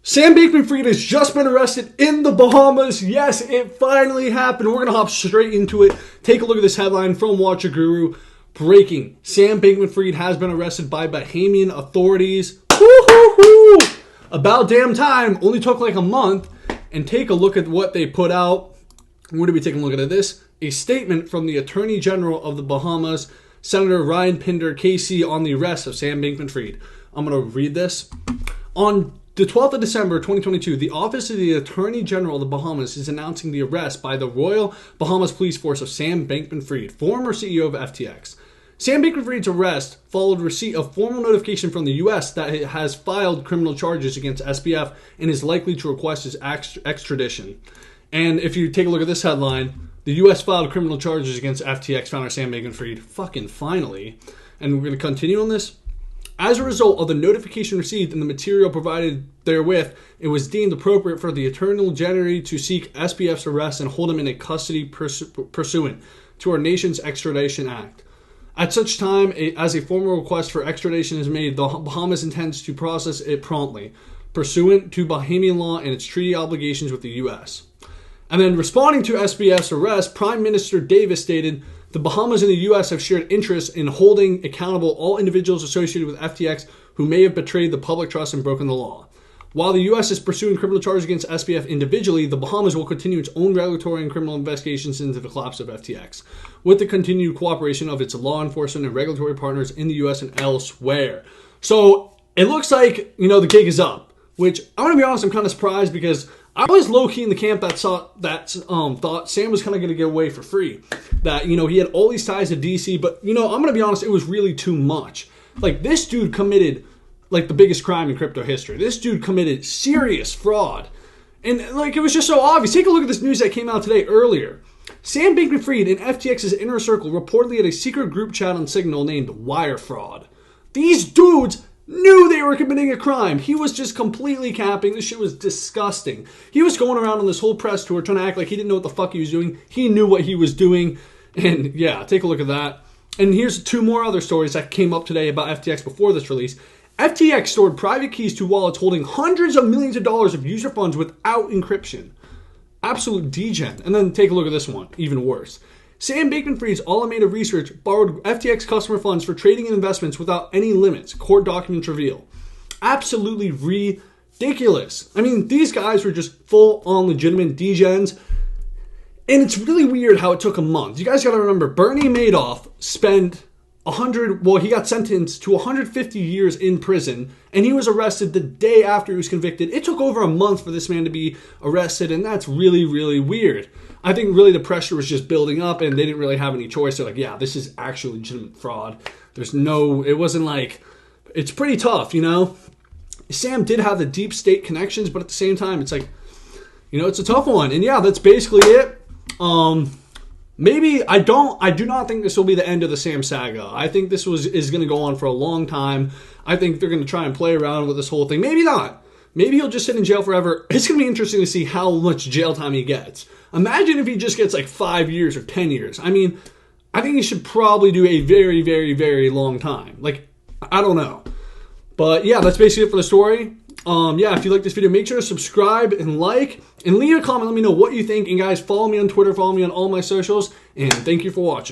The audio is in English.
Sam Bankman-Fried has just been arrested in the Bahamas. Yes, it finally happened. We're going to hop straight into it. Take a look at this headline from Watcher Guru. Breaking. Sam Bankman-Fried has been arrested by Bahamian authorities. Woo-hoo-hoo! About damn time. Only took like a month. And take a look at what they put out. We're going to be taking a look at this. A statement from the Attorney General of the Bahamas, Senator Ryan Pinder KC, on the arrest of Sam Bankman-Fried. I'm going to read this. On the 12th of December 2022, the Office of the Attorney General of the Bahamas is announcing the arrest by the Royal Bahamas Police Force of Sam Bankman-Fried, former CEO of FTX. Sam Bankman-Fried's arrest followed receipt of formal notification from the U.S. that it has filed criminal charges against SBF and is likely to request his extradition. And if you take a look at this headline, the U.S. filed criminal charges against FTX founder Sam Bankman-Fried. Fucking finally. And we're going to continue on this. As a result of the notification received and the material provided therewith, it was deemed appropriate for the Attorney General to seek SBF's arrest and hold him in a custody pursuant to our nation's Extradition Act. At such time as a formal request for extradition is made, the Bahamas intends to process it promptly, pursuant to Bahamian law and its treaty obligations with the U.S. And then responding to SBF's arrest, Prime Minister Davis stated, "The Bahamas and the U.S. have shared interests in holding accountable all individuals associated with FTX who may have betrayed the public trust and broken the law. While the U.S. is pursuing criminal charges against SBF individually, the Bahamas will continue its own regulatory and criminal investigations into the collapse of FTX, with the continued cooperation of its law enforcement and regulatory partners in the U.S. and elsewhere." So it looks like, the gig is up, which I'm going to be honest, I'm kind of surprised because I was low-key in the camp that thought Sam was kind of going to get away for free. That, he had all these ties to DC, but, I'm going to be honest, it was really too much. Like, this dude committed, the biggest crime in crypto history. This dude committed serious fraud. And, it was just so obvious. Take a look at this news that came out today earlier. Sam Bankman-Fried in FTX's inner circle reportedly had a secret group chat on Signal named Wire Fraud. These dudes knew they were committing a crime. He was just completely capping. This shit was disgusting. He was going around on this whole press tour trying to act like he didn't know what the fuck he was doing. He knew what he was doing. And yeah, take a look at that. And here's two more other stories that came up today about FTX before this release. FTX stored private keys to wallets holding hundreds of millions of dollars of user funds without encryption. Absolute degen. And then take a look at this one. Even worse. Sam Bankman-Fried's Alameda Research borrowed FTX customer funds for trading and investments without any limits, court documents reveal. Absolutely ridiculous. I mean, these guys were just full-on legitimate degens. And it's really weird how it took a month. You guys got to remember, Bernie Madoff spent he got sentenced to 150 years in prison, and he was arrested the day after he was convicted. It took over a month for this man to be arrested, and that's really, really weird. I think really the pressure was just building up, and they didn't really have any choice. They're like, yeah, this is actually legitimate fraud. It wasn't like, it's pretty tough, Sam did have the deep state connections, but at the same time, it's like, it's a tough one. And yeah, that's basically it. I do not think this will be the end of the Sam saga. I think this is going to go on for a long time. I think they're going to try and play around with this whole thing. Maybe not. Maybe he'll just sit in jail forever. It's going to be interesting to see how much jail time he gets. Imagine if he just gets 5 years or 10 years. I mean, I think he should probably do a very, very, very long time. I don't know. But yeah, that's basically it for the story. If you like this video, make sure to subscribe and like, and leave a comment. Let me know what you think. And guys, follow me on Twitter, follow me on all my socials, and thank you for watching.